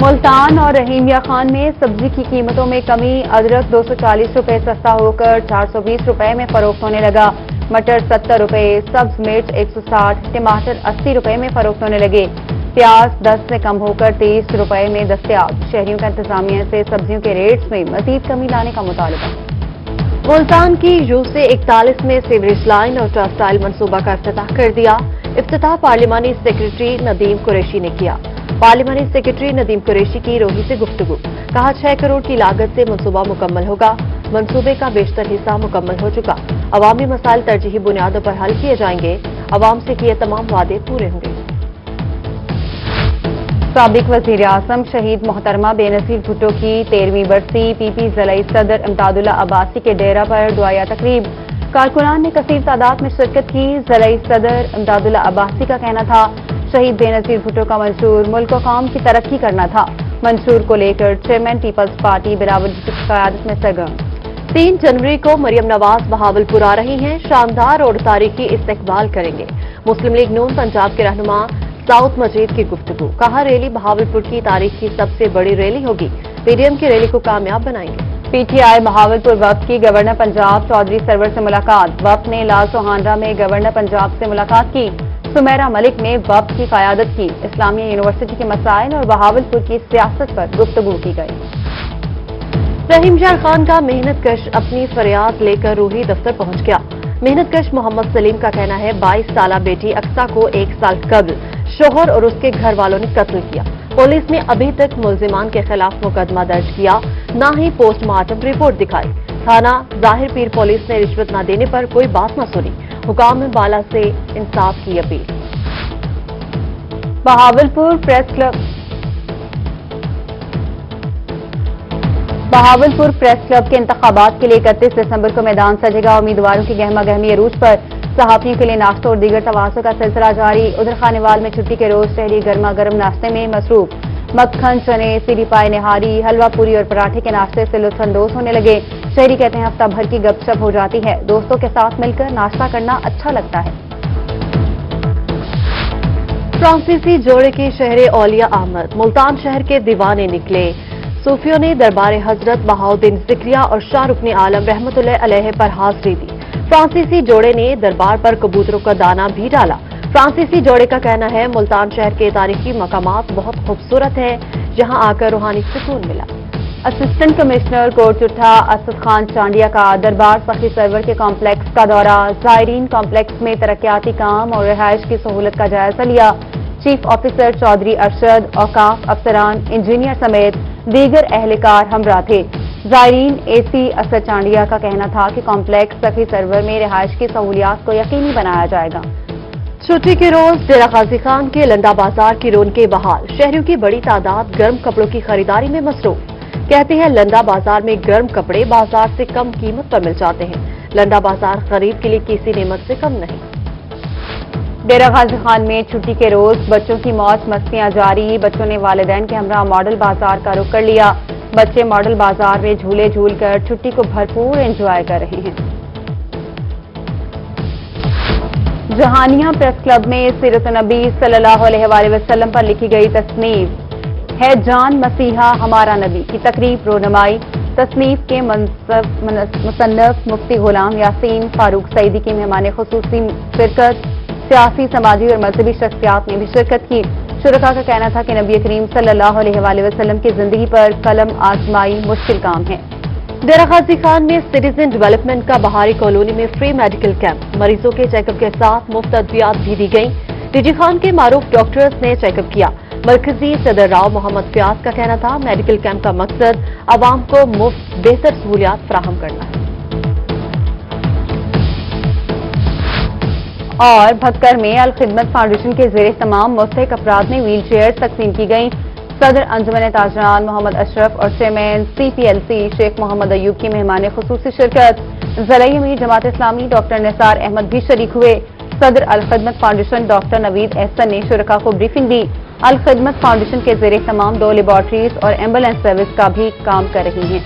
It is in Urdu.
ملتان اور رحیمیہ خان میں سبزی کی قیمتوں میں کمی، ادرک 240 روپے سستا ہو کر 420 روپے میں فروخت ہونے لگا، مٹر 70 روپے، سبز مرچ 160، ٹماٹر 80 روپے میں فروخت ہونے لگے، پیاز 10 سے کم ہو کر 23 روپے میں دستیاب۔ شہریوں کا انتظامیہ سے سبزیوں کے ریٹس میں مزید کمی لانے کا مطالبہ۔ ملتان کی یو سے 41 میں سیوریج لائن اور ٹرسٹائل منصوبہ کا افتتاح کر دیا۔ افتتاح پارلیمانی سیکرٹری ندیم قریشی نے کیا۔ پارلیمانی سیکرٹری ندیم قریشی کی روہی سے گفتگو، کہا 6 کروڑ کی لاگت سے منصوبہ مکمل ہوگا، منصوبے کا بیشتر حصہ مکمل ہو چکا، عوامی مسائل ترجیحی بنیادوں پر حل کیے جائیں گے، عوام سے کیے تمام وعدے پورے ہوں گے۔ سابق وزیر اعظم شہید محترمہ بے نظیر بھٹو کی 13ویں برسی پی پی ضلعی صدر امداد اللہ عباسی کے ڈیرہ پر دعائیہ تقریب، کارکنان نے کثیر تعداد میں شرکت کی۔ ضلعی صدر امداد اللہ عباسی کا کہنا تھا شہید بے نظیر بھٹو کا منشور ملک و قوم کی ترقی کرنا تھا۔ منشور کو لے کر چیئرمین پیپلز پارٹی بلاول کی قیادت میں سرگرم۔ 3 جنوری کو مریم نواز بہاولپور آ رہی ہیں، شاندار اور تاریخی استقبال کریں گے۔ مسلم لیگ نون پنجاب کے رہنما سعود مجید کی گفتگو، کہا ریلی بہاولپور کی تاریخ کی سب سے بڑی ریلی ہوگی، پی ڈی ایم کی ریلی کو کامیاب بنائیں گے۔ پی ٹی آئی بہاولپور وفد کی گورنر پنجاب چودھری سرور سے ملاقات، وفد نے لال سوہانرہ میں گورنر پنجاب سے ملاقات کی، سمیرہ ملک نے وفد کی قیادت کی، اسلامیہ یونیورسٹی کے مسائل اور بہاولپور کی سیاست پر گفتگو کی گئی۔ رحیم یار خان کا محنت کش اپنی فریاد لے کر روحی دفتر پہنچ گیا۔ محنت کش محمد سلیم کا کہنا ہے 22 سالہ بیٹی اقصیٰ کو 1 سال قبل شوہر اور اس کے گھر والوں نے قتل کیا۔ پولیس نے ابھی تک ملزمان کے خلاف مقدمہ درج کیا، نہ ہی پوسٹ مارٹم رپورٹ دکھائی۔ تھانہ ظاہر پیر پولیس نے رشوت نہ دینے پر کوئی بات نہ سنی، حکام بالا سے انصاف کی اپیل۔ بہاولپور پریس کلب کے انتخابات کے لیے 31 دسمبر کو میدان سجے گا، امیدواروں کی گہما گہمی عروج پر صحافیوں کے لیے ناشتوں اور دیگر تواضع کا سلسلہ جاری۔ ادھر خانیوال میں چھٹی کے روز شہری گرما گرم ناشتے میں مصروف، مکھن، چنے، سیری پائے نہاری، حلوہ پوری اور پراٹھے کے ناشتے سے لطف اندوز ہونے لگے۔ شہری کہتے ہیں ہفتہ بھر کی گپ شپ ہو جاتی ہے، دوستوں کے ساتھ مل کر ناشتہ کرنا اچھا لگتا ہے۔ فرانسیسی جوڑے کی شہر اولیاء احمد، ملتان شہر کے دیوانے نکلے۔ صوفیوں نے دربار حضرت بہاؤدین ذکریہ اور شاہ رکن عالم رحمت اللہ علیہ پر حاضری دی۔ فرانسیسی جوڑے نے دربار پر کبوتروں کا دانہ بھی ڈالا۔ فرانسیسی جوڑے کا کہنا ہے ملتان شہر کے تاریخی مقامات بہت خوبصورت ہیں، جہاں آ کر روحانی سکون ملا۔ اسسٹنٹ کمشنر کوٹ چٹھا اسد خان چانڈیا کا دربار فخری سرور کے کمپلیکس کا دورہ، زائرین کمپلیکس میں ترقیاتی کام اور رہائش کی سہولت کا جائزہ لیا۔ چیف آفیسر چودھری ارشد، اوقاف افسران، انجینئر سمیت دیگر اہلکار ہمراہ تھے۔ زائرین اے سی اسد چانڈیا کا کہنا تھا کہ کمپلیکس فخری سرور میں رہائش کی سہولیات کو یقینی بنایا جائے گا۔ چھٹی کے روز ڈیرہ غازی خان کے لنڈا بازار کی رونقیں بحال، شہریوں کی بڑی تعداد گرم کپڑوں کی خریداری میں مصروف۔ کہتے ہیں لنڈا بازار میں گرم کپڑے بازار سے کم قیمت پر مل جاتے ہیں، لنڈا بازار خرید کے لیے کسی نعمت سے کم نہیں۔ ڈیرہ غازی خان میں چھٹی کے روز بچوں کی موج مستیاں جاری، بچوں نے والدین کے ہمراہ ماڈل بازار کا رخ کر لیا۔ بچے ماڈل بازار میں جھولے جھول کر چھٹی کو بھرپور انجوائے کر رہے ہیں۔ جہانیہ پریس کلب میں سیرت النبی صلی اللہ علیہ وآلہ وسلم پر لکھی گئی تصنیف ہے جان مسیحا ہمارا نبی کی تقریب رونمائی۔ تصنیف کے مصنف مفتی غلام یاسین فاروق سعیدی کی مہمان خصوصی شرکت، سیاسی، سماجی اور مذہبی شخصیات نے بھی شرکت کی۔ شرکاء کا کہنا تھا کہ نبی کریم صلی اللہ علیہ وآلہ وسلم کی زندگی پر قلم آزمائی مشکل کام ہے۔ ڈیرہ غازی خان میں سٹیزن ڈیولپمنٹ کا بہاری کالونی میں فری میڈیکل کیمپ، مریضوں کے چیک اپ کے ساتھ مفت ادویات بھی دی گئیں۔ ڈی جی خان کے معروف ڈاکٹرز نے چیک اپ کیا۔ مرکزی صدر راؤ محمد فیاض کا کہنا تھا میڈیکل کیمپ کا مقصد عوام کو مفت بہتر سہولیات فراہم کرنا ہے۔ اور بھکر میں الخدمت فاؤنڈیشن کے زیر اہتمام مستحق افراد میں ویل چیئر تقسیم کی گئیں۔ صدر انجمن تاجران محمد اشرف اور chairman C P L C شیخ محمد ایوب کی مہمان خصوصی شرکت۔ ضلعی امیر جماعت اسلامی ڈاکٹر نثار احمد بھی شریک ہوئے۔ صدر الخدمت فاؤنڈیشن ڈاکٹر نوید احسن نے شرکاء کو بریفنگ دی۔ الخدمت فاؤنڈیشن کے زیر اہتمام 2 لیبارٹریز اور ایمبولینس سروس کا بھی کام کر رہی ہیں۔